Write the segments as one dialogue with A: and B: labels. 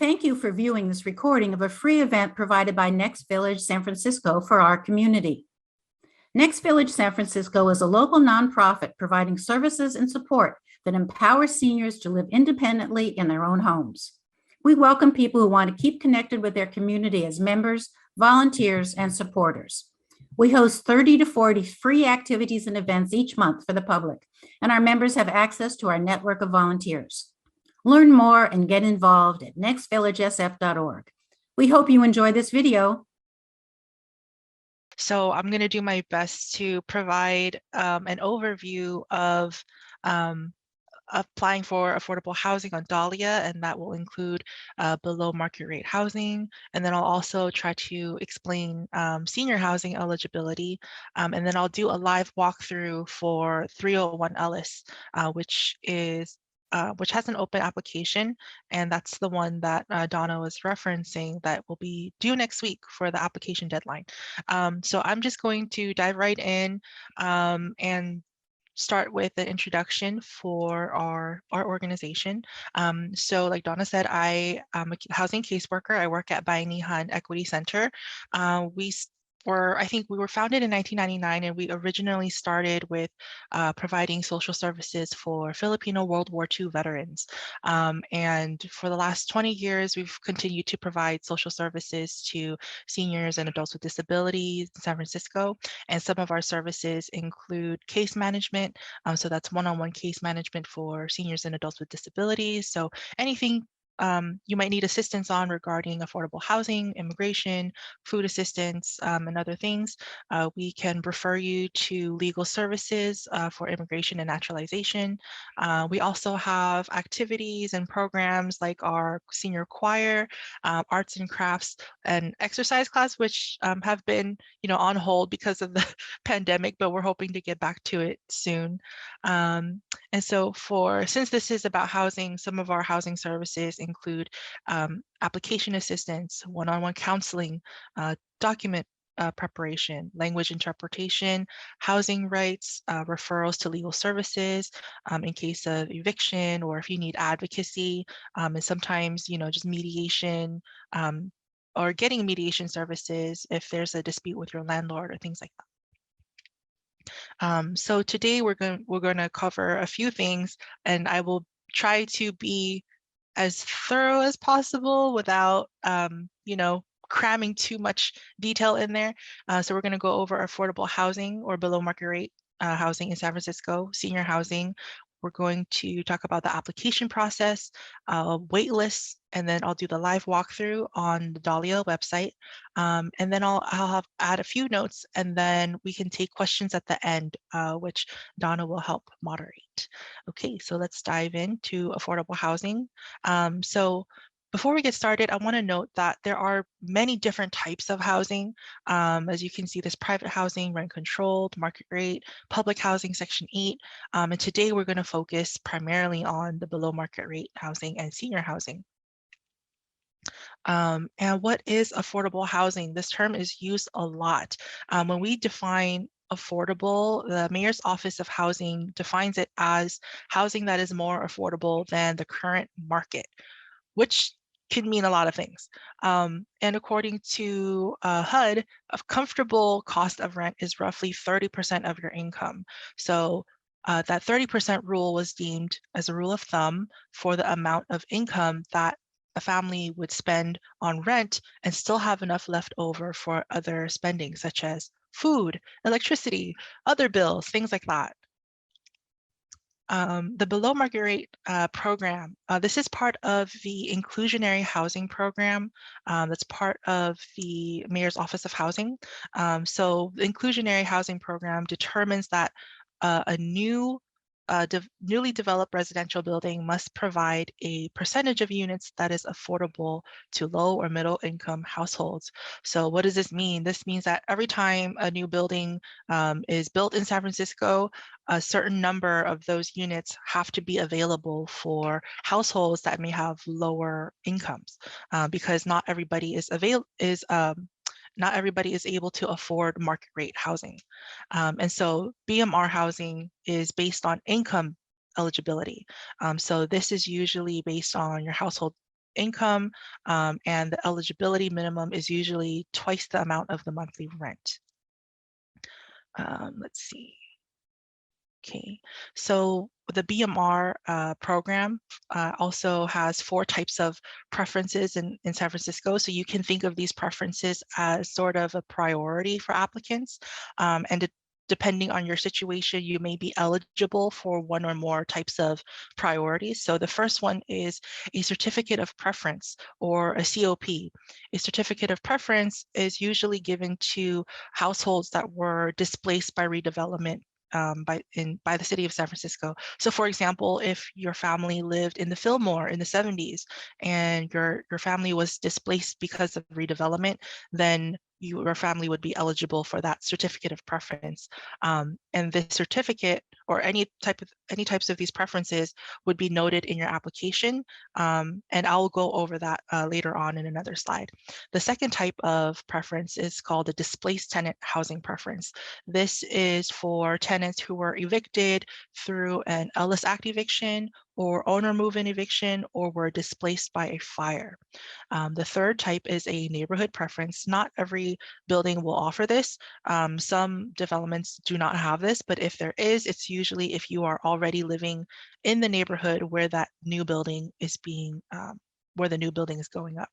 A: thank you for viewing this recording of a free event provided by Next Village San Francisco for our community. Next Village San Francisco is a local nonprofit providing services and support that empower seniors to live independently in their own homes. We welcome people who want to keep connected with their community as members, volunteers, and supporters. We host 30 to 40 free activities and events each month for the public, and our members have access to our network of volunteers. Learn more and get involved at nextvillagesf.org. We hope you enjoy this video.
B: So I'm going to do my best to provide an overview of applying for affordable housing on Dahlia, and that will include below market rate housing. And then I'll also try to explain senior housing eligibility. And then I'll do a live walkthrough for 301 Ellis, which has an open application, and that's the one that Donna was referencing that will be due next week for the application deadline. So I'm just going to dive right in and start with an introduction for our organization. So like Donna said, I am a housing caseworker. I work at Bayanihan Equity Center. I think we were founded in 1999, and we originally started with providing social services for Filipino World War II veterans. And for the last 20 years, we've continued to provide social services to seniors and adults with disabilities in San Francisco. And some of our services include case management. So that's one-on-one case management for seniors and adults with disabilities. So anything you might need assistance on regarding affordable housing, immigration, food assistance, and other things, we can refer you to legal services for immigration and naturalization. We also have activities and programs like our senior choir, arts and crafts, and exercise class, which have been, on hold because of the pandemic, but we're hoping to get back to it soon. And so since this is about housing, some of our housing services include application assistance, one-on-one counseling, document preparation, language interpretation, housing rights, referrals to legal services in case of eviction, or if you need advocacy, and sometimes, just mediation, or getting mediation services if there's a dispute with your landlord or things like that. So today we're going to cover a few things, and I will try to be as thorough as possible without, cramming too much detail in there. So we're going to go over affordable housing or below market rate housing in San Francisco, senior housing. We're going to talk about the application process, wait lists, and then I'll do the live walkthrough on the Dahlia website. And then I'll add a few notes, and then we can take questions at the end, which Donna will help moderate. Okay, so let's dive into affordable housing. So before we get started, I want to note that there are many different types of housing. As you can see, there's private housing, rent controlled, market rate, public housing, Section 8. And today we're going to focus primarily on the below market rate housing and senior housing. And what is affordable housing? This term is used a lot. When we define affordable, the Mayor's Office of Housing defines it as housing that is more affordable than the current market, which can mean a lot of things. And according to HUD, a comfortable cost of rent is roughly 30% of your income. So that 30% rule was deemed as a rule of thumb for the amount of income that a family would spend on rent and still have enough left over for other spending, such as food, electricity, other bills, things like that. The below market rate program, this is part of the inclusionary housing program that's part of the Mayor's Office of Housing. So the inclusionary housing program determines that a newly developed residential building must provide a percentage of units that is affordable to low or middle income households. So what does this mean? This means that every time a new building is built in San Francisco, a certain number of those units have to be available for households that may have lower incomes, because not everybody is able to afford market rate housing. And so BMR housing is based on income eligibility. So this is usually based on your household income, and the eligibility minimum is usually twice the amount of the monthly rent. Let's see. Okay, so the BMR program also has 4 types of preferences in San Francisco. So you can think of these preferences as sort of a priority for applicants. And depending on your situation, you may be eligible for one or more types of priorities. So the first one is a certificate of preference, or a COP. A certificate of preference is usually given to households that were displaced by redevelopment by the city of San Francisco. So for example, if your family lived in the Fillmore in the 70s and your family was displaced because of redevelopment, then your family would be eligible for that certificate of preference. And this certificate, or any types of these preferences, would be noted in your application. And I'll go over that later on in another slide. The second type of preference is called a displaced tenant housing preference. This is for tenants who were evicted through an Ellis Act eviction, or owner move-in eviction, or were displaced by a fire. The third type is a neighborhood preference. Not every building will offer this. Some developments do not have this, but if there is, it's usually if you are already living in the neighborhood where that new building is where the new building is going up.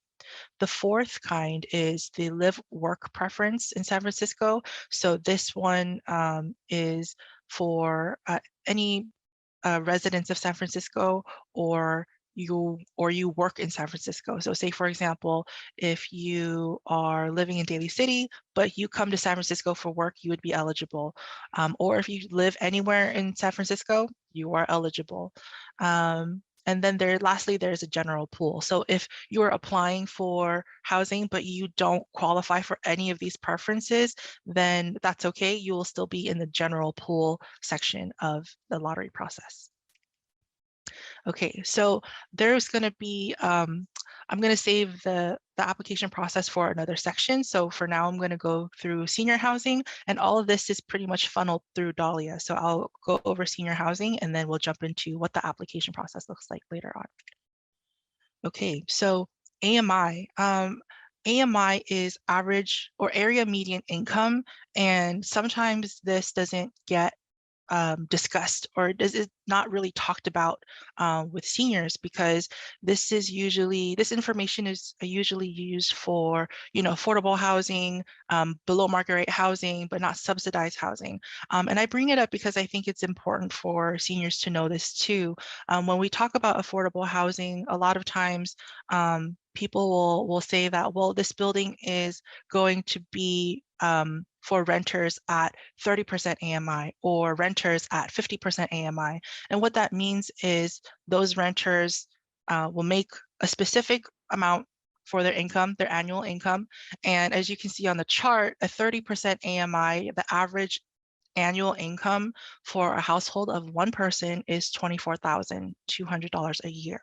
B: The fourth kind is the live-work preference in San Francisco. So this one is for any residents of San Francisco, or you work in San Francisco. So say, for example, if you are living in Daly City, but you come to San Francisco for work, you would be eligible. Or if you live anywhere in San Francisco, you are eligible. And then lastly, there's a general pool. So if you are applying for housing, but you don't qualify for any of these preferences, then that's okay. You will still be in the general pool section of the lottery process. Okay, so there's going to be, I'm going to save the application process for another section. So for now, I'm going to go through senior housing, and all of this is pretty much funneled through Dahlia. So I'll go over senior housing, and then we'll jump into what the application process looks like later on. Okay, so AMI. AMI is average or area median income, and sometimes this doesn't get discussed, or is not really talked about with seniors, because this information is usually used for, affordable housing, below market rate housing, but not subsidized housing. And I bring it up because I think it's important for seniors to know this too. When we talk about affordable housing, a lot of times people will say that, well, this building is going to be for renters at 30% AMI, or renters at 50% AMI. And what that means is those renters will make a specific amount for their income, their annual income. And as you can see on the chart, a 30% AMI, the average annual income for a household of one person is $24,200 a year.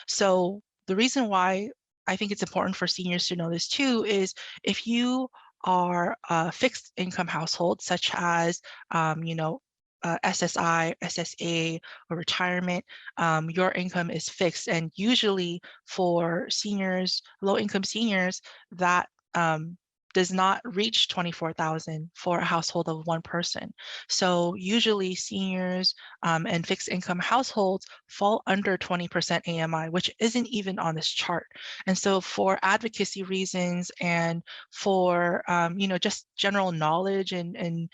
B: So the reason why I think it's important for seniors to know this too is if you are a fixed income household, such as, SSI, SSA, or retirement, your income is fixed. And usually for seniors, low-income seniors, that does not reach 24,000 for a household of one person. So usually seniors and fixed income households fall under 20% AMI, which isn't even on this chart. And so for advocacy reasons and for, just general knowledge and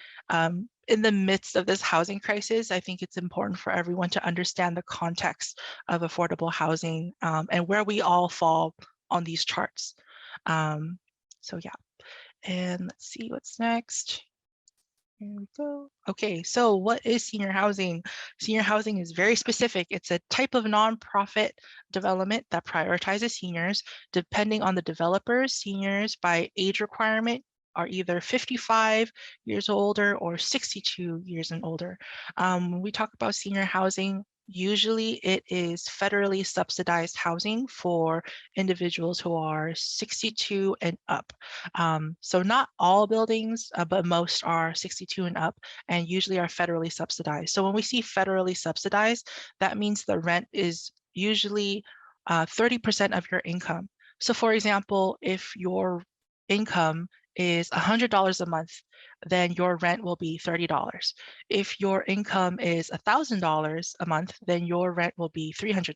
B: in the midst of this housing crisis, I think it's important for everyone to understand the context of affordable housing and where we all fall on these charts. So yeah. And let's see what's next. Here we go. Okay, so what is senior housing? Senior housing is very specific. It's a type of nonprofit development that prioritizes seniors. Depending on the developers, seniors by age requirement are either 55 years older or 62 years and older. When we talk about senior housing, usually it is federally subsidized housing for individuals who are 62 and up. So not all buildings, but most are 62 and up, and usually are federally subsidized. So when we see federally subsidized, that means the rent is usually 30% of your income. So for example, if your income is $100 a month, then your rent will be $30. If your income is $1,000 a month, then your rent will be $300.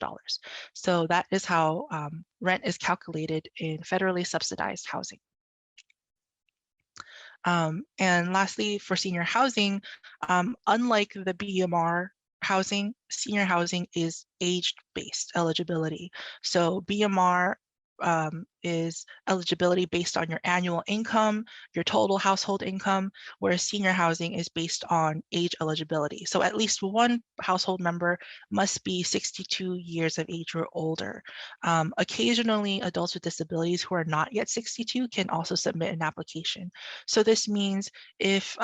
B: So that is how rent is calculated in federally subsidized housing. And lastly, for senior housing, unlike the BMR housing, senior housing is age-based eligibility. So BMR is eligibility based on your annual income, your total household income, whereas senior housing is based on age eligibility. So at least one household member must be 62 years of age or older. Occasionally, adults with disabilities who are not yet 62 can also submit an application. So this means if,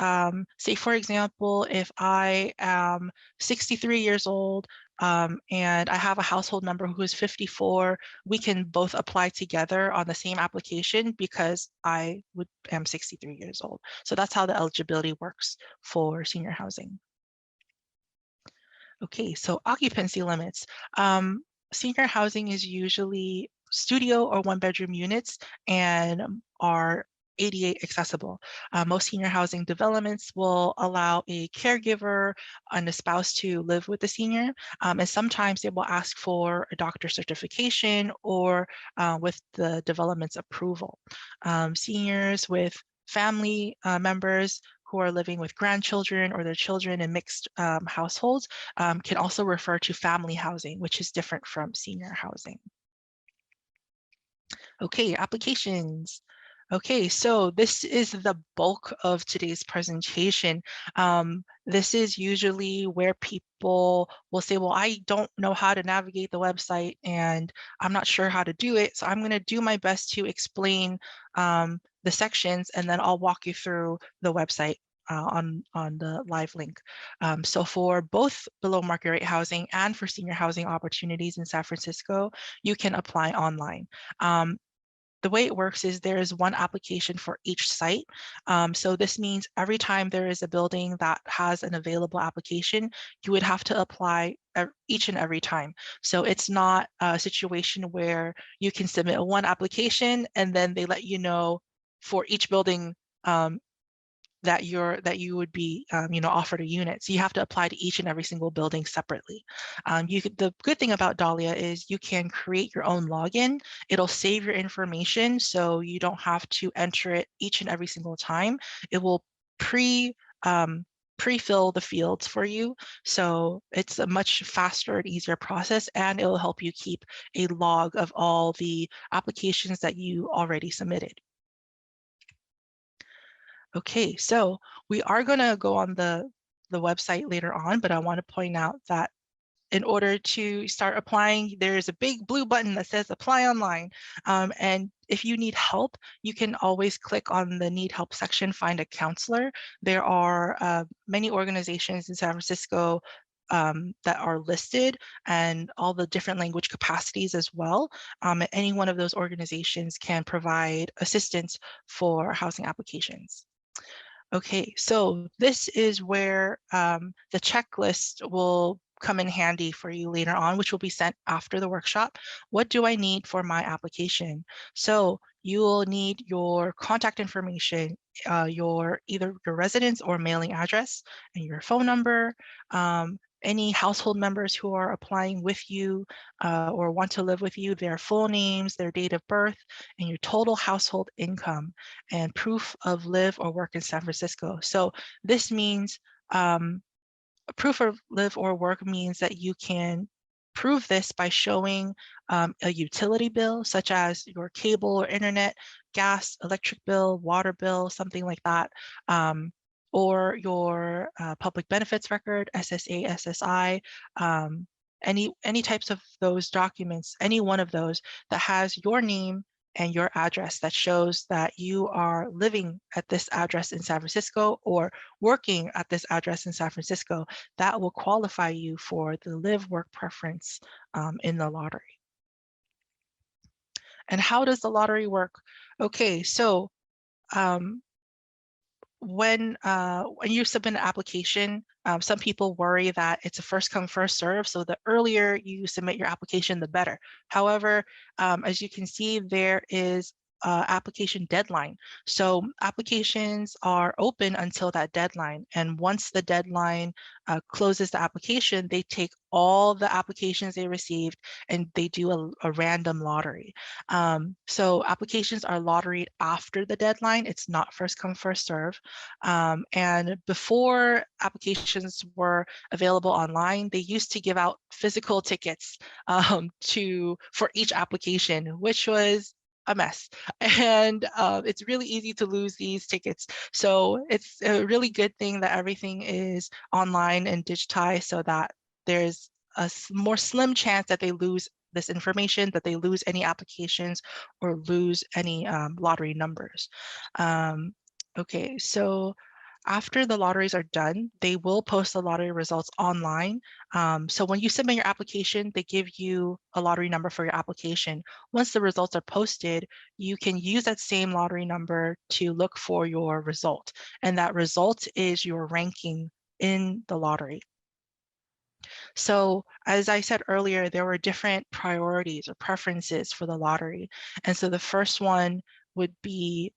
B: say for example, if I am 63 years old and I have a household member who is 54, we can both apply together on the same application because I am 63 years old. So that's how the eligibility works for senior housing. Okay, so occupancy limits. Senior housing is usually studio or one-bedroom units and are ADA accessible. Most senior housing developments will allow a caregiver and a spouse to live with the senior, and sometimes they will ask for a doctor certification or with the development's approval. Seniors with family members who are living with grandchildren or their children in mixed households can also refer to family housing, which is different from senior housing. Okay, applications. Okay, so this is the bulk of today's presentation. This is usually where people will say, well, I don't know how to navigate the website and I'm not sure how to do it. So I'm going to do my best to explain the sections, and then I'll walk you through the website on the live link. So for both below market rate housing and for senior housing opportunities in San Francisco, you can apply online. The way it works is there is one application for each site. So this means every time there is a building that has an available application, you would have to apply each and every time. So it's not a situation where you can submit one application and then they let you know for each building that you would be offered a unit. So you have to apply to each and every single building separately. The good thing about Dahlia is you can create your own login. It'll save your information so you don't have to enter it each and every single time. It will pre-fill the fields for you. So it's a much faster and easier process, and it will help you keep a log of all the applications that you already submitted. Okay, so we are going to go on the website later on, but I want to point out that in order to start applying, there's a big blue button that says apply online. And if you need help, you can always click on the need help section, find a counselor. There are many organizations in San Francisco that are listed, and all the different language capacities as well. Any one of those organizations can provide assistance for housing applications. Okay, so this is where the checklist will come in handy for you later on, which will be sent after the workshop. What do I need for my application? So you will need your contact information, either your residence or mailing address, and your phone number, any household members who are applying with you or want to live with you, their full names, their date of birth, and your total household income, and proof of live or work in San Francisco. So this means proof of live or work means that you can prove this by showing a utility bill, such as your cable or internet, gas, electric bill, water bill, something like that, or your public benefits record, SSA, SSI, any types of those documents, any one of those that has your name and your address that shows that you are living at this address in San Francisco or working at this address in San Francisco, that will qualify you for the live work preference in the lottery. And how does the lottery work? Okay, so when you submit an application, Some people worry that it's a first come, first serve. So the earlier you submit your application, the better. However, as you can see, there is application deadline. So applications are open until that deadline. And once the deadline closes the application, they take all the applications they received and they do a random lottery. So applications are lotteried after the deadline. It's not first come, first serve. And before applications were available online, they used to give out physical tickets for each application, which was a mess. And it's really easy to lose these tickets. So it's a really good thing that everything is online and digitized so that there's a more slim chance that they lose this information, that they lose any applications or lose any lottery numbers. Okay, so after the lotteries are done, they will post the lottery results online. So when you submit your application, they give you a lottery number for your application. Once the results are posted, you can use that same lottery number to look for your result. And that result is your ranking in the lottery. So as I said earlier, there were different priorities or preferences for the lottery. And so the first one would be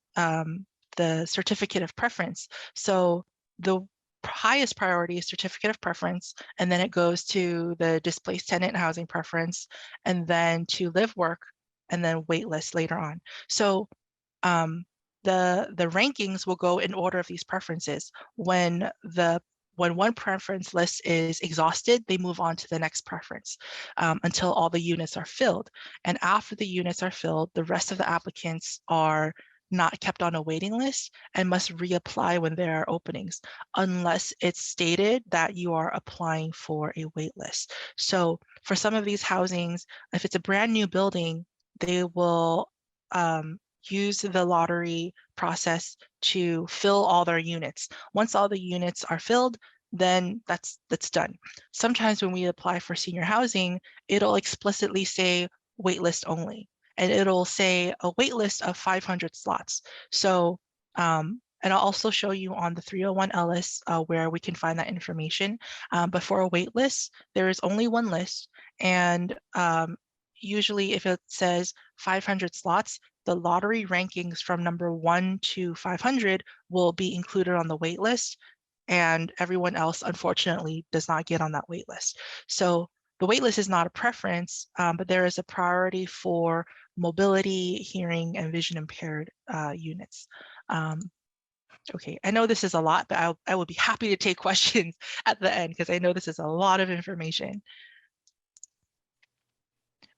B: the certificate of preference. So the highest priority is certificate of preference, and then it goes to the displaced tenant housing preference, and then to live work, and then wait list later on. So the rankings will go in order of these preferences. When one preference list is exhausted, they move on to the next preference until all the units are filled. And after the units are filled, the rest of the applicants are not kept on a waiting list and must reapply when there are openings, unless it's stated that you are applying for a wait list. So for some of these housings, if it's a brand new building, they will use the lottery process to fill all their units. Once all the units are filled, then that's done. Sometimes when we apply for senior housing, it'll explicitly say waitlist only, and it'll say a waitlist of 500 slots. So, and I'll also show you on the 301 Ellis where we can find that information. But for a waitlist, there is only one list, and usually if it says 500 slots, the lottery rankings from number 1 to 500 will be included on the wait list, and everyone else, unfortunately, does not get on that wait list. So the wait list is not a preference, but there is a priority for mobility, hearing, and vision impaired units. Okay, I know this is a lot, but I will be happy to take questions at the end because I know this is a lot of information.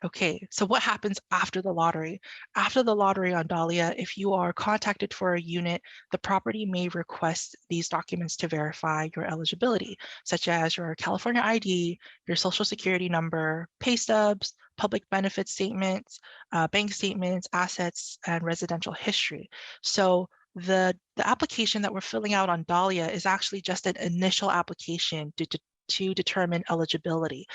B: Okay, so what happens after the lottery? After the lottery on Dahlia, if you are contacted for a unit, the property may request these documents to verify your eligibility, such as your California ID, your social security number, pay stubs, public benefit statements, bank statements, assets, and residential history. So the application that we're filling out on Dahlia is actually just an initial application to determine eligibility.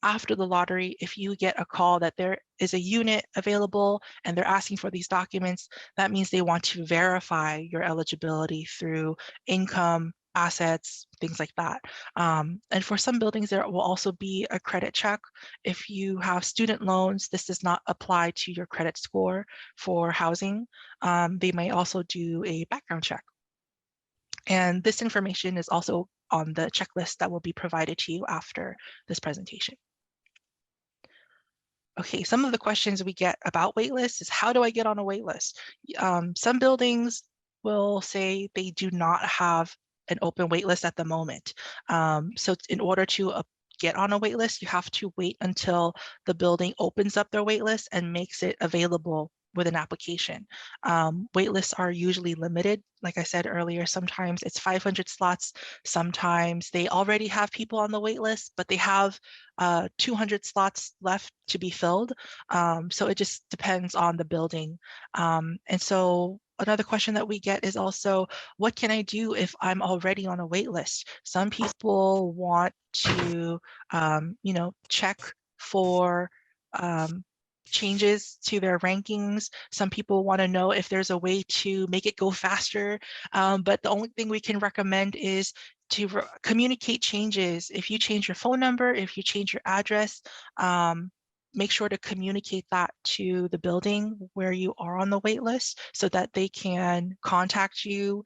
B: After the lottery, if you get a call that there is a unit available and they're asking for these documents, that means they want to verify your eligibility through income, assets, things like that. And for some buildings, there will also be a credit check. If you have student loans, this does not apply to your credit score for housing. They may also do a background check. And this information is also on the checklist that will be provided to you after this presentation. Okay, some of the questions we get about waitlists is how do I get on a waitlist? Some buildings will say they do not have an open waitlist at the moment. So in order to get on a waitlist, you have to wait until the building opens up their waitlist and makes it available with an application. Waitlists are usually limited. Like I said earlier, sometimes it's 500 slots. Sometimes they already have people on the waitlist, but they have 200 slots left to be filled. So it just depends on the building. And so another question that we get is also, what can I do if I'm already on a wait list? Some people want to, check for changes to their rankings. Some people want to know if there's a way to make it go faster. But the only thing we can recommend is communicate changes. If you change your phone number, if you change your address, make sure to communicate that to the building where you are on the wait list so that they can contact you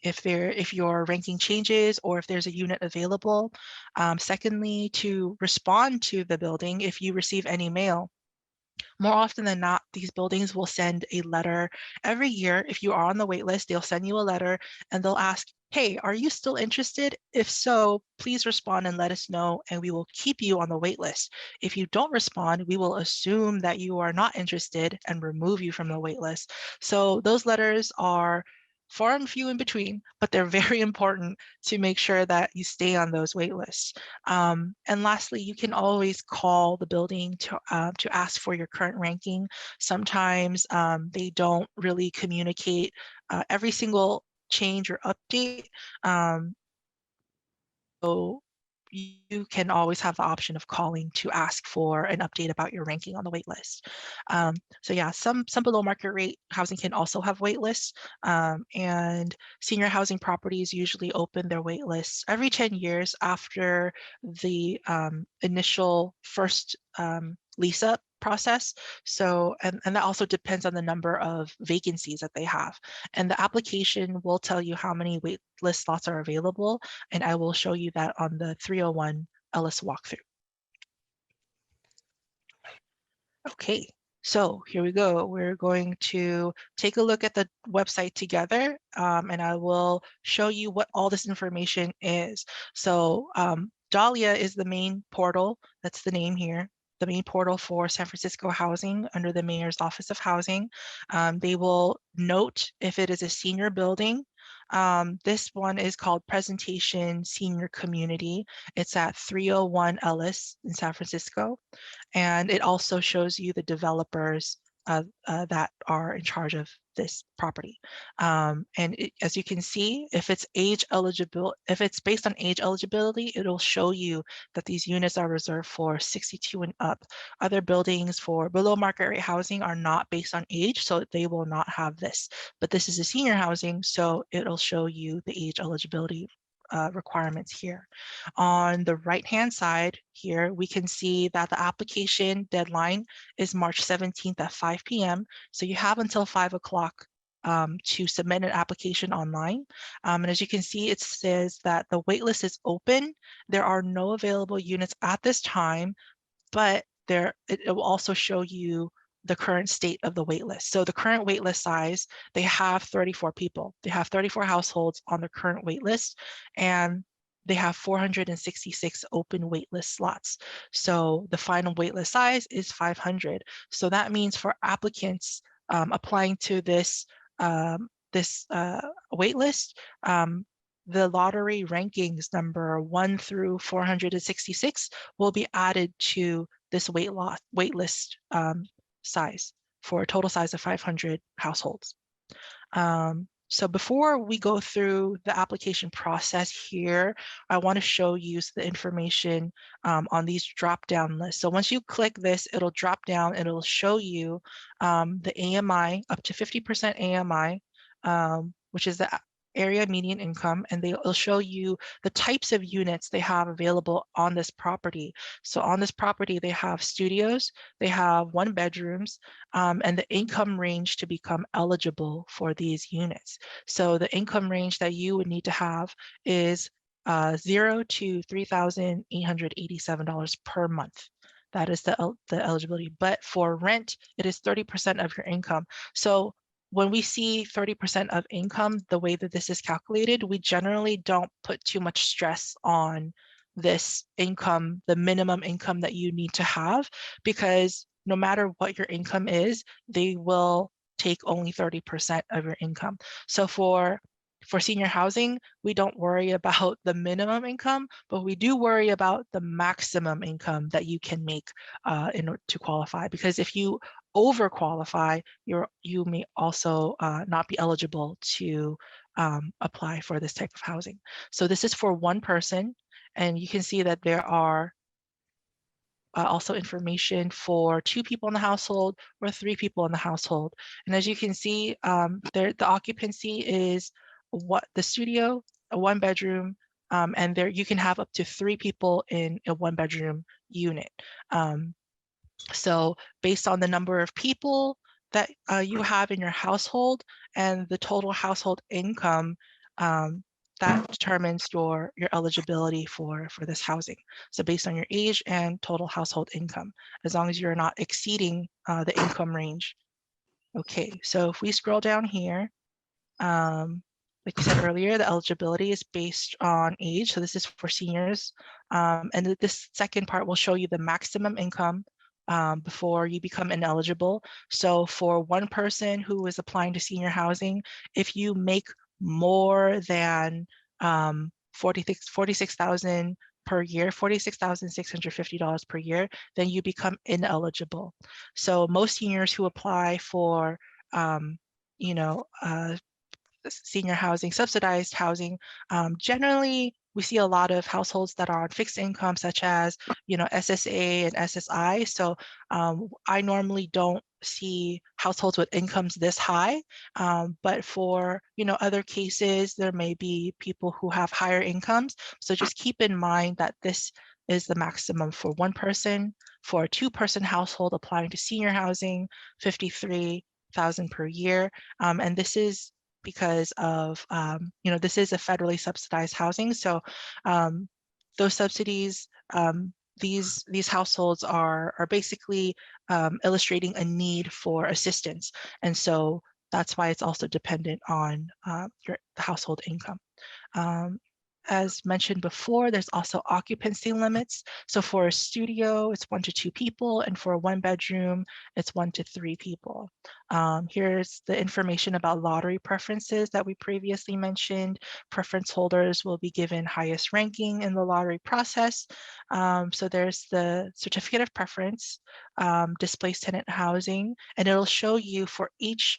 B: if your ranking changes or if there's a unit available. Secondly, to respond to the building if you receive any mail. More often than not, these buildings will send a letter every year. If you are on the wait list, they'll send you a letter and they'll ask, hey, are you still interested? If so, please respond and let us know, and we will keep you on the wait list. If you don't respond, we will assume that you are not interested and remove you from the wait list. So those letters are far and few in between, but they're very important to make sure that you stay on those wait lists. And lastly, you can always call the building to ask for your current ranking. Sometimes they don't really communicate every single change or update. So you can always have the option of calling to ask for an update about your ranking on the wait list. So yeah, some below market rate housing can also have wait lists, and senior housing properties usually open their wait lists every 10 years after the initial first lease up process. So, and that also depends on the number of vacancies that they have. And the application will tell you how many wait list slots are available, and I will show you that on the 301 Ellis walkthrough. Okay, so here we go. We're going to take a look at the website together, and I will show you what all this information is. So Dahlia is the main portal. That's the name here. The main portal for San Francisco housing under the Mayor's Office of Housing. They will note if it is a senior building. This one is called Presentation Senior Community. It's at 301 Ellis in San Francisco. And it also shows you the developers that are in charge of this property. As you can see, if it's age eligible, if it's based on age eligibility, it'll show you that these units are reserved for 62 and up. Other buildings for below market rate housing are not based on age, so they will not have this. But this is a senior housing, so it'll show you the age eligibility requirements here. On the right-hand side here, we can see that the application deadline is March 17th at 5 p.m. So you have until 5 o'clock to submit an application online. And as you can see, it says that the waitlist is open. There are no available units at this time, but it will also show you the current state of the wait list. So the current wait list size, they have 34 people. They have 34 households on the current wait list, and they have 466 open wait list slots. So the final wait list size is 500. So that means for applicants applying to this wait list, the lottery rankings number 1 through 466 will be added to this wait list size for a total size of 500 households. So before we go through the application process here, I want to show you the information on these drop-down lists. So once you click this, it'll drop down and it'll show you the AMI, up to 50% AMI, which is the area median income, and they'll show you the types of units they have available on this property. So on this property, they have studios, they have 1 bedrooms, and the income range to become eligible for these units. So the income range that you would need to have is $0 to $3,887 per month. That is the eligibility. But for rent, it is 30% of your income. So when we see 30% of income, the way that this is calculated, we generally don't put too much stress on this income, the minimum income that you need to have, because no matter what your income is, they will take only 30% of your income. So for senior housing, we don't worry about the minimum income, but we do worry about the maximum income that you can make in order to qualify. Because if you overqualify, you may also not be eligible to apply for this type of housing. So this is for 1 person, and you can see that there are also information for 2 people in the household or 3 people in the household. And as you can see, the occupancy is what the studio a 1-bedroom, and there you can have up to 3 people in a 1-bedroom unit. So based on the number of people that you have in your household and the total household income, that determines your eligibility for this housing. So based on your age and total household income, as long as you're not exceeding the income range. Okay, so if we scroll down here, like we said earlier, the eligibility is based on age. So this is for seniors. And this second part will show you the maximum income before you become ineligible. So for one person who is applying to senior housing, if you make more than 46,000 per year, $46,650 per year, then you become ineligible. So most seniors who apply for you know, senior housing, subsidized housing, generally we see a lot of households that are on fixed income, such as, you know, SSA and SSI. So I normally don't see households with incomes this high, but for, you know, other cases, there may be people who have higher incomes. So just keep in mind that this is the maximum for one person. For a 2-person household applying to senior housing, 53,000 per year. And this is because of, you know, this is a federally subsidized housing. So those subsidies, these households are basically illustrating a need for assistance. And so that's why it's also dependent on your household income. As mentioned before, there's also occupancy limits. So for a studio, it's 1 to 2 people, and for a 1-bedroom, it's 1 to 3 people. Here's the information about lottery preferences that we previously mentioned. Preference holders will be given highest ranking in the lottery process. So there's the certificate of preference, displaced tenant housing, and it'll show you for each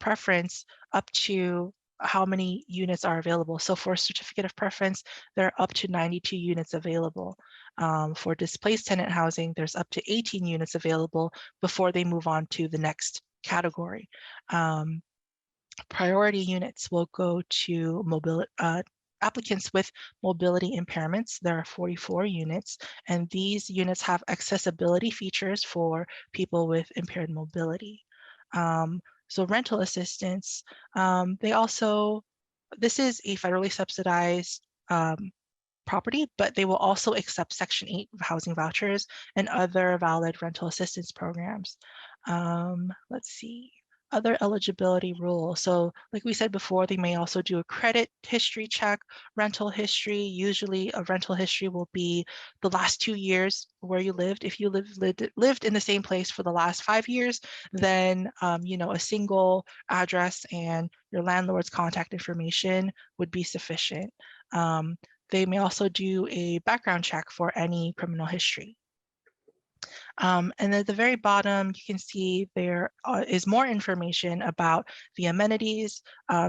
B: preference up to how many units are available. So for certificate of preference, there are up to 92 units available. For displaced tenant housing, there's up to 18 units available before they move on to the next category. Priority units will go to applicants with mobility impairments. There are 44 units, and these units have accessibility features for people with impaired mobility. So rental assistance, this is a federally subsidized property, but they will also accept Section 8 housing vouchers and other valid rental assistance programs. Let's see. Other eligibility rules. So like we said before, they may also do a credit history check, rental history. Usually a rental history will be the last 2 years where you lived. If you lived in the same place for the last 5 years, then you know, a single address and your landlord's contact information would be sufficient. They may also do a background check for any criminal history. And at the very bottom, you can see there is more information about the amenities,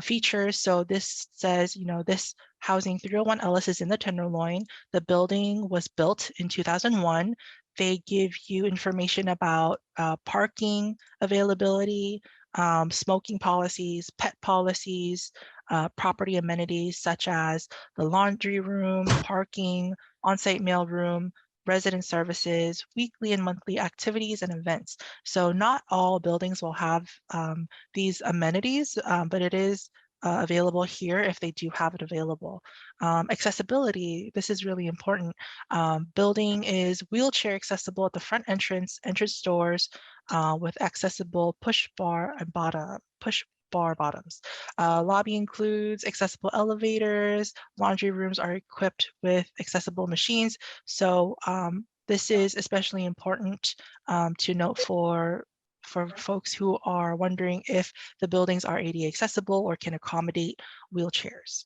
B: features. So this says, you know, this housing 301 Ellis is in the Tenderloin. The building was built in 2001. They give you information about parking availability, smoking policies, pet policies, property amenities such as the laundry room, parking, on-site mail room, resident services, weekly and monthly activities and events. So not all buildings will have these amenities, but it is available here if they do have it available. Accessibility, this is really important. Building is wheelchair accessible at the front entrance doors with accessible push bar bottoms. Lobby includes accessible elevators. Laundry rooms are equipped with accessible machines. So this is especially important to note for folks who are wondering if the buildings are ADA accessible or can accommodate wheelchairs.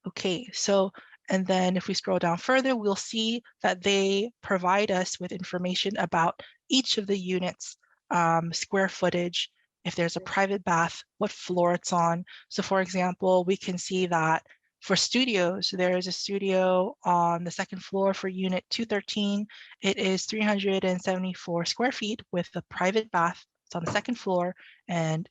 B: Okay, so, and then if we scroll down further, we'll see that they provide us with information about each of the units, square footage, if there's a private bath, what floor it's on. So for example, we can see that for studios, there is a studio on the 2nd floor for unit 213. It is 374 square feet with a private bath It's on the second floor, and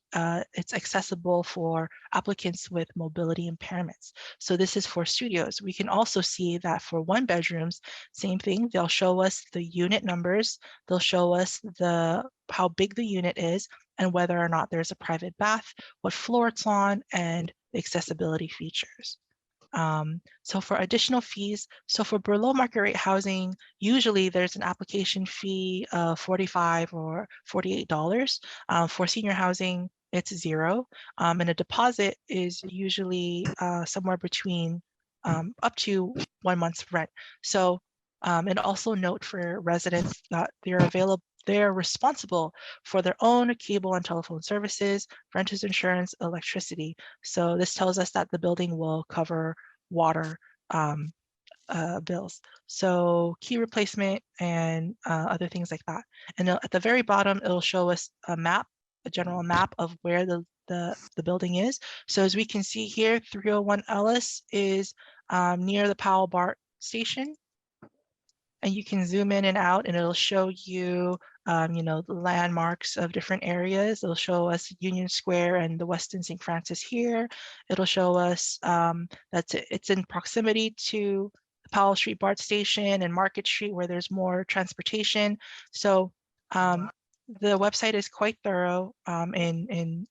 B: it's accessible for applicants with mobility impairments. So this is for studios. We can also see that for 1-bedrooms, same thing. They'll show us the unit numbers. They'll show us how big the unit is and whether or not there's a private bath, what floor it's on, and the accessibility features. So for additional fees, so for below market rate housing, usually there's an application fee of $45 or $48. For senior housing, it's $0. And a deposit is usually somewhere between up to 1 month's rent. So, and also note for residents that they're responsible for their own cable and telephone services, renters insurance, electricity. So this tells us that the building will cover water bills. So key replacement and other things like that. And at the very bottom, it'll show us a map, a general map of where the building is. So as we can see here, 301 Ellis is near the Powell BART station. And you can zoom in and out, and it'll show you, the landmarks of different areas. It'll show us Union Square and the Westin St. Francis here. It'll show us that it's in proximity to the Powell Street BART station and Market Street, where there's more transportation. So the website is quite thorough in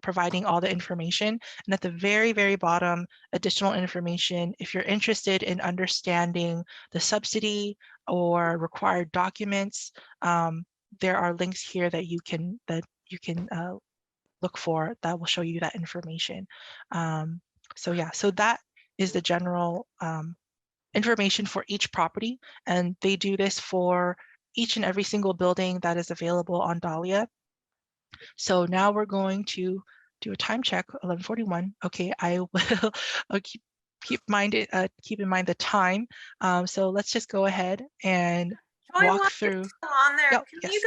B: providing all the information. And at the very, very bottom, additional information, if you're interested in understanding the subsidy or required documents, there are links here that you can look for that will show you that information. So yeah, so that is the general information for each property, and they do this for each and every single building that is available on Dahlia. So now we're going to do a time check, 11:41. Okay, I will keep in mind the time. So let's just go ahead and
C: Joy,
B: walk
C: while
B: through.
C: you're still on there,
B: Yep,
C: can
B: yes.
C: you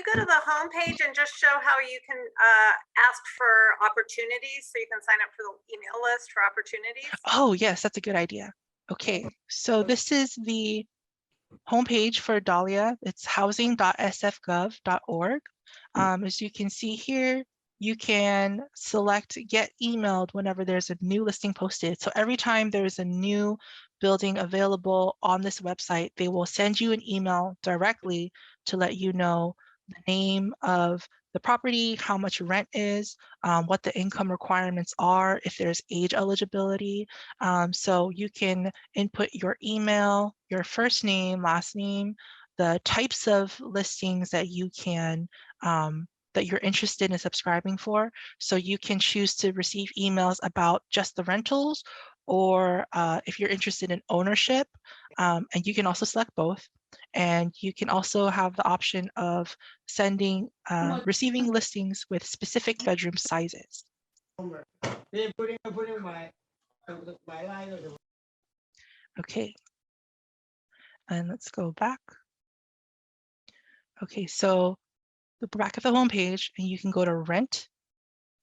C: go to the homepage and just show how you can ask for opportunities, so you can sign up for the email list for opportunities?
B: Oh yes, that's a good idea. Okay, so this is the homepage for Dahlia. It's housing.sfgov.org. As you can see here, you can select get emailed whenever there's a new listing posted. So every time there's a new building available on this website, they will send you an email directly to let you know the name of the property, how much rent is, what the income requirements are, if there's age eligibility. So you can input your email, your first name, last name, the types of listings that you can that you're interested in subscribing for. So you can choose to receive emails about just the rentals, or if you're interested in ownership, and you can also select both. And you can also have the option of receiving listings with specific bedroom sizes. Okay, and let's go back. Okay, so go back at the home page and you can go to rent.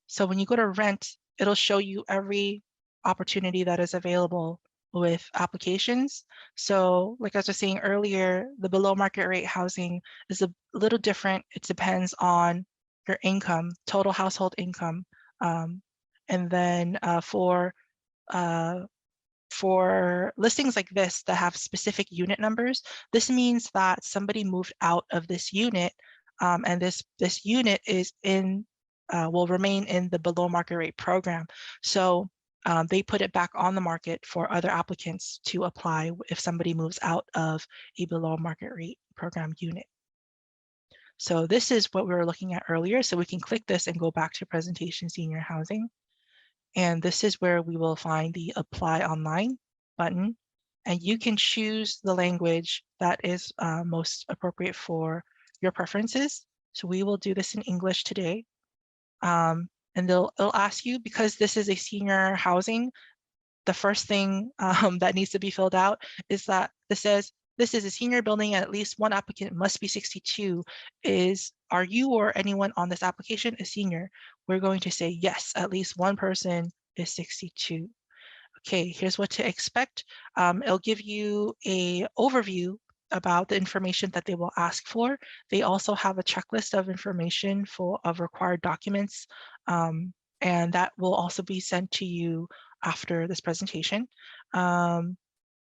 B: So when you go to rent, it'll show you every opportunity that is available with applications. So like I was just saying earlier, the below market rate housing is a little different. It depends on your income, total household income. And then for listings like this that have specific unit numbers, this means that somebody moved out of this unit, and this unit is will remain in the below market rate program. So they put it back on the market for other applicants to apply if somebody moves out of a below market rate program unit. So this is what we were looking at earlier. So we can click this and go back to presentation senior housing. And this is where we will find the apply online button. And you can choose the language that is most appropriate for your preferences. So we will do this in English today. And it'll ask you, because this is a senior housing, the first thing that needs to be filled out is that this says, this is a senior building and at least one applicant must be 62. Are you or anyone on this application a senior? We're going to say yes, at least one person is 62. Okay, here's what to expect. It'll give you an overview about the information that they will ask for. They also have a checklist of information of required documents, and that will also be sent to you after this presentation.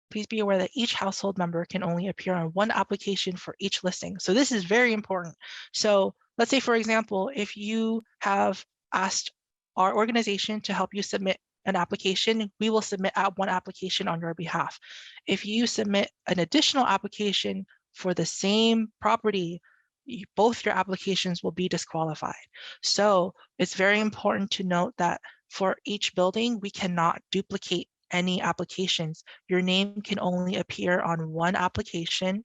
B: Please be aware that each household member can only appear on one application for each listing. So this is very important. So let's say, for example, if you have asked our organization to help you submit an application, we will submit one application on your behalf. If you submit an additional application for the same property, both your applications will be disqualified. So it's very important to note that for each building, we cannot duplicate any applications. Your name can only appear on one application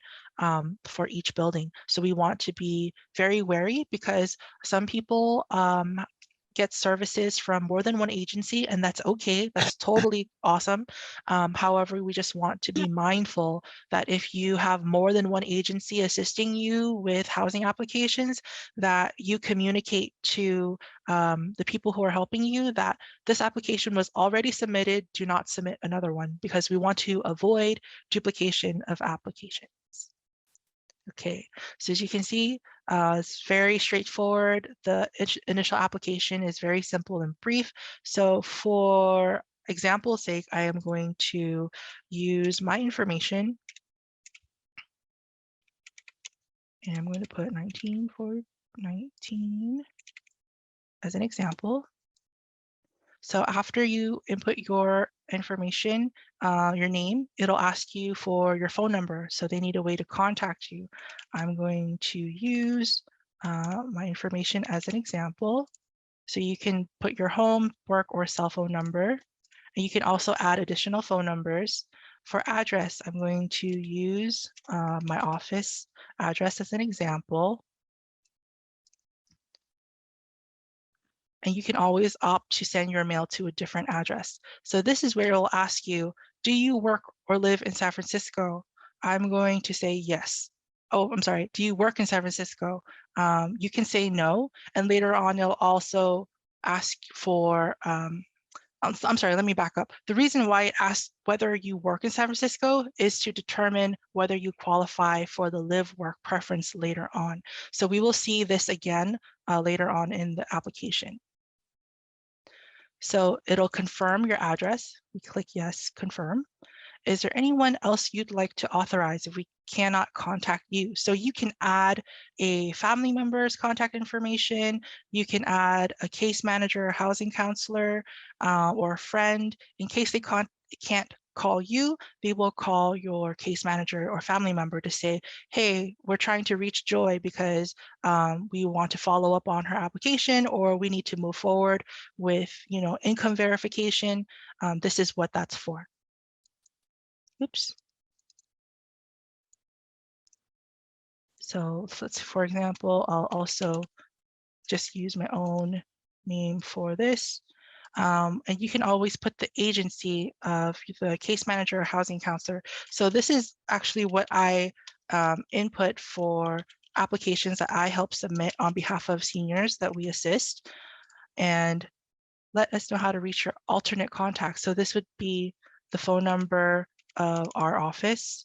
B: for each building. So we want to be very wary, because some people get services from more than one agency, and that's okay. That's totally awesome. However, we just want to be mindful that if you have more than one agency assisting you with housing applications, that you communicate to the people who are helping you that this application was already submitted, do not submit another one, because we want to avoid duplication of applications. Okay, so as you can see, it's very straightforward. The initial application is very simple and brief. So for example's sake, I am going to use my information. And I'm going to put 19 for 19 as an example. So after you input your information, your name, it'll ask you for your phone number. So they need a way to contact you. I'm going to use my information as an example. So you can put your home, work, or cell phone number. And you can also add additional phone numbers. For address, I'm going to use my office address as an example. And you can always opt to send your mail to a different address. So this is where it will ask you, do you work or live in San Francisco? I'm going to say yes. Oh, I'm sorry, do you work in San Francisco? You can say no, and later on it'll also ask for, I'm sorry, let me back up. The reason why it asks whether you work in San Francisco is to determine whether you qualify for the live work preference later on. So we will see this again later on in the application. So it'll confirm your address. We click yes, confirm. Is there anyone else you'd like to authorize if we cannot contact you? So you can add a family member's contact information. You can add a case manager, housing counselor, or a friend. In case they can't call you, they will call your case manager or family member to say, hey, we're trying to reach Joy because we want to follow up on her application, or we need to move forward with, income verification. This is what that's for. Oops. So let's, for example, I'll also just use my own name for this. And you can always put the agency of the case manager or housing counselor. So this is actually what I input for applications that I help submit on behalf of seniors that we assist. And let us know how to reach your alternate contact. So this would be the phone number of our office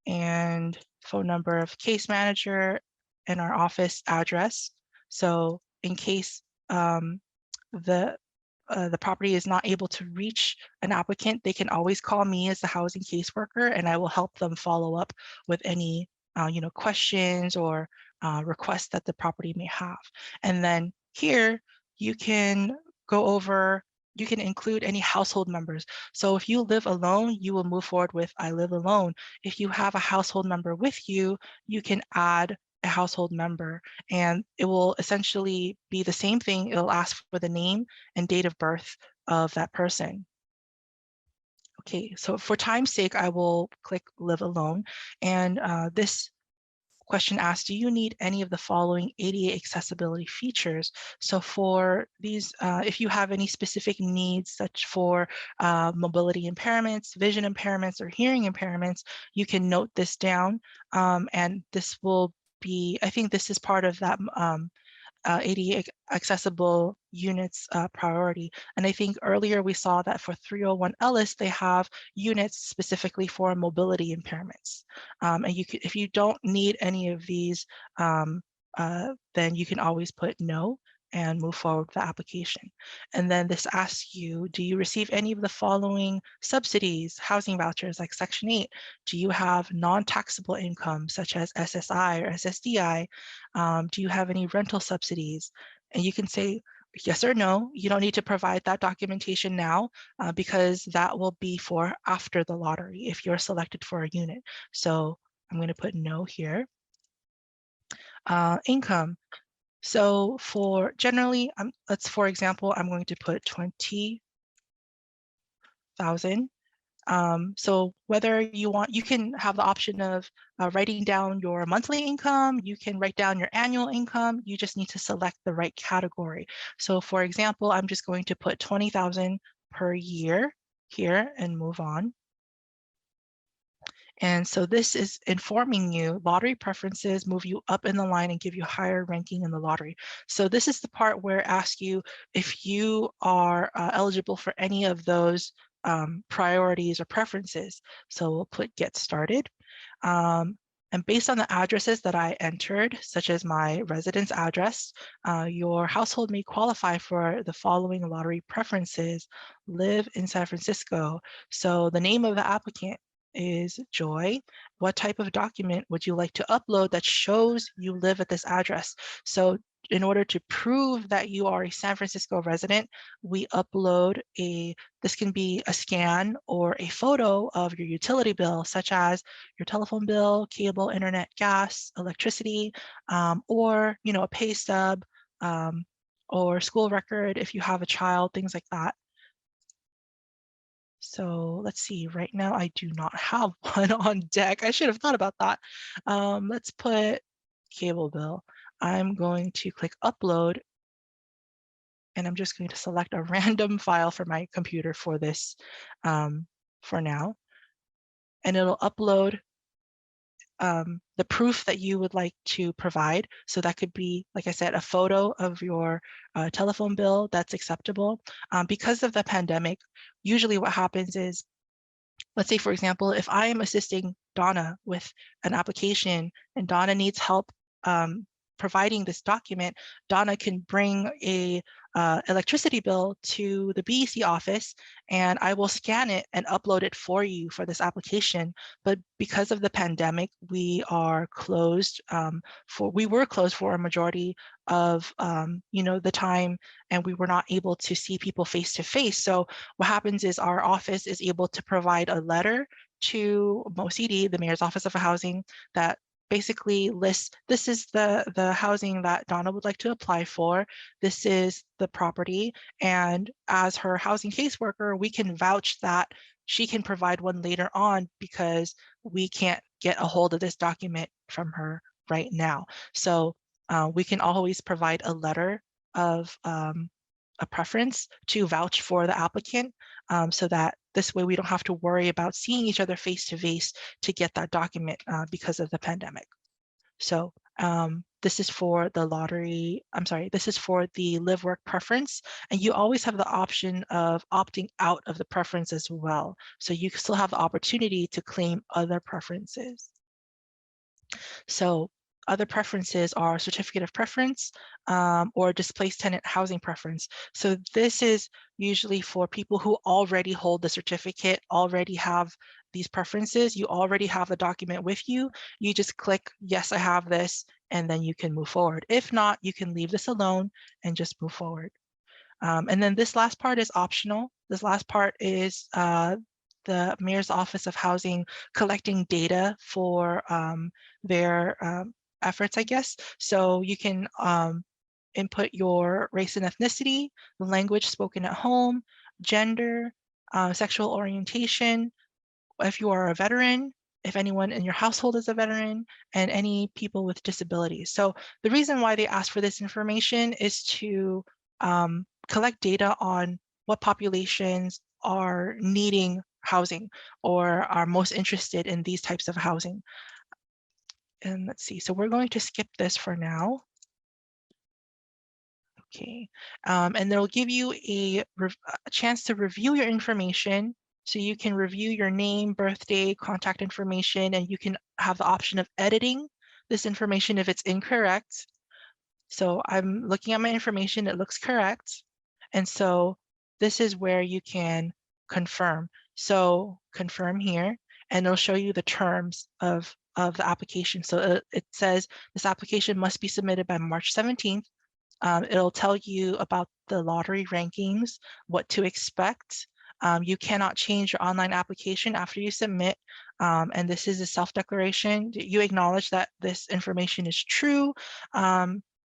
B: and phone number of case manager and our office address. So in case the property is not able to reach an applicant, they can always call me as the housing caseworker, and I will help them follow up with any questions or requests that the property may have. And then here you can go over, you can include any household members. So if you live alone, you will move forward with I live alone. If you have a household member with you, you can add a household member, and it will essentially be the same thing. It'll ask for the name and date of birth of that person. Okay, so for time's sake, I will click live alone. And this question asks, do you need any of the following ADA accessibility features? So for these, if you have any specific needs, such for mobility impairments, vision impairments, or hearing impairments, you can note this down. And this will be, I think this is part of that ADA accessible units priority. And I think earlier we saw that for 301 Ellis, they have units specifically for mobility impairments. And you could, if you don't need any of these, then you can always put no and move forward with the application. And then this asks you, do you receive any of the following subsidies, housing vouchers like Section 8? Do you have non-taxable income such as SSI or SSDI? Do you have any rental subsidies? And you can say yes or no. You don't need to provide that documentation now because that will be for after the lottery if you're selected for a unit. So I'm going to put no here. Income. So for generally, let's, for example, I'm going to put 20,000. So whether you want, you can have the option of writing down your monthly income, you can write down your annual income, you just need to select the right category. So for example, I'm just going to put 20,000 per year here and move on. And so this is informing you lottery preferences move you up in the line and give you higher ranking in the lottery. So this is the part where it asks you if you are eligible for any of those priorities or preferences. So we'll put get started. And based on the addresses that I entered, such as my residence address, your household may qualify for the following lottery preferences. Live in San Francisco. So the name of the applicant is Joy. What type of document would you like to upload that shows you live at this address? So in order to prove that you are a San Francisco resident, we upload this can be a scan or a photo of your utility bill, such as your telephone bill, cable, internet, gas, electricity, or a pay stub, or school record if you have a child, things like that. So let's see, right now I do not have one on deck. I should have thought about that. Let's put cable bill. I'm going to click upload and I'm just going to select a random file for my computer for this for now. And it'll upload the proof that you would like to provide. So that could be, like I said, a photo of your telephone bill that's acceptable. Because of the pandemic, usually what happens is, let's say, for example, if I am assisting Donna with an application and Donna needs help providing this document, Donna can bring a electricity bill to the BEC office and I will scan it and upload it for you for this application. But because of the pandemic, we are closed we were closed for a majority of the time, and we were not able to see people face to face. So what happens is our office is able to provide a letter to MOCD, the Mayor's Office of Housing, that basically lists, this is the housing that Donna would like to apply for. This is the property. And as her housing caseworker, we can vouch that she can provide one later on because we can't get a hold of this document from her right now. So we can always provide a letter of a preference to vouch for the applicant so that this way we don't have to worry about seeing each other face to face to get that document because of the pandemic. So this is for the lottery, I'm sorry, this is for the live work preference, and you always have the option of opting out of the preference as well. So you still have the opportunity to claim other preferences. So other preferences are certificate of preference or displaced tenant housing preference. So this is usually for people who already hold the certificate, already have these preferences, you already have the document with you. You just click, yes, I have this, and then you can move forward. If not, you can leave this alone and just move forward. And then this last part is optional. This last part is the Mayor's Office of Housing collecting data for their efforts, I guess. So you can input your race and ethnicity, the language spoken at home, gender, sexual orientation, if you are a veteran, if anyone in your household is a veteran, and any people with disabilities. So the reason why they ask for this information is to collect data on what populations are needing housing or are most interested in these types of housing. And let's see, so we're going to skip this for now. Okay, and they'll give you a chance to review your information. So you can review your name, birthday, contact information, and you can have the option of editing this information if it's incorrect. So I'm looking at my information, it looks correct. And so this is where you can confirm. So confirm here, and it'll show you the terms of the application. So it says this application must be submitted by March 17th. It'll tell you about the lottery rankings, what to expect. You cannot change your online application after you submit. And this is a self-declaration. You acknowledge that this information is true.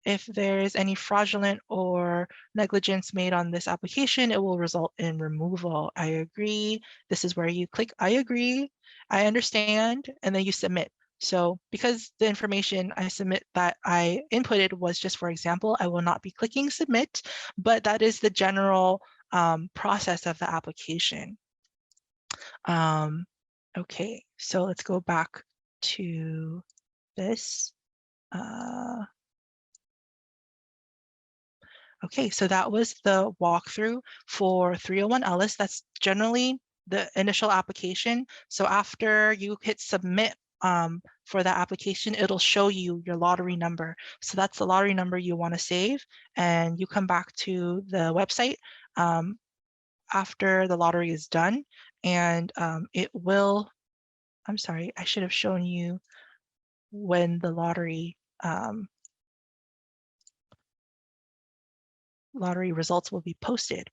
B: If there's any fraudulent or negligence made on this application, it will result in removal. I agree. This is where you click I agree, I understand, and then you submit. So because the information I submit that I inputted was just for example, I will not be clicking submit, but that is the general process of the application. Okay, so let's go back to this. Okay, so that was the walkthrough for 301 Ellis. That's generally the initial application. So after you hit submit for that application, it'll show you your lottery number. So that's the lottery number you want to save, and you come back to the website after the lottery is done, and it will, I'm sorry, I should have shown you when the lottery results will be posted.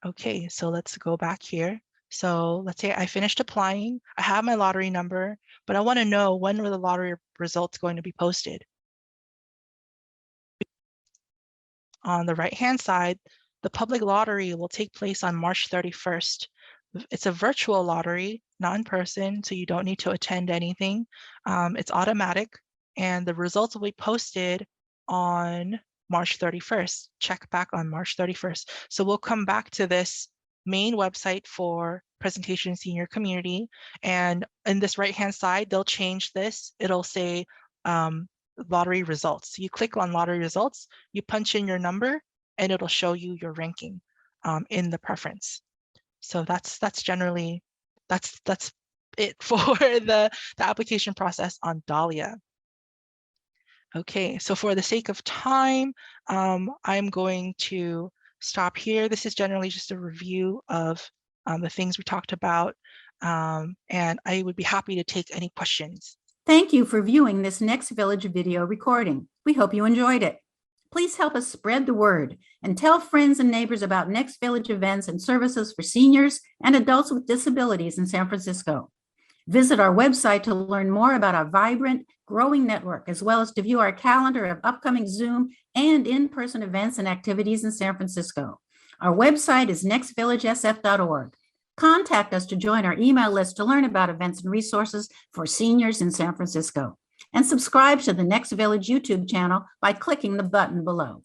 B: Okay, so let's go back here. So let's say I finished applying, I have my lottery number, but I want to know when were the lottery results going to be posted. On the right-hand side, the public lottery will take place on March 31st. It's a virtual lottery, not in person, so you don't need to attend anything. It's automatic, and the results will be posted on March 31st. Check back on March 31st. So we'll come back to this main website for presentation senior community, and in this right-hand side, they'll change this. It'll say lottery results. So you click on lottery results, you punch in your number, and it'll show you your ranking in the preference. So that's generally that's it for the application process on Dahlia. Okay, so for the sake of time, I'm going to stop here. This is generally just a review of the things we talked about, and I would be happy to take any questions.
A: Thank you for viewing this Next Village video recording. We hope you enjoyed it. Please help us spread the word and tell friends and neighbors about Next Village events and services for seniors and adults with disabilities in San Francisco. Visit our website to learn more about our vibrant, growing network, as well as to view our calendar of upcoming Zoom and in-person events and activities in San Francisco. Our website is nextvillagesf.org. Contact us to join our email list to learn about events and resources for seniors in San Francisco. And subscribe to the Next Village YouTube channel by clicking the button below.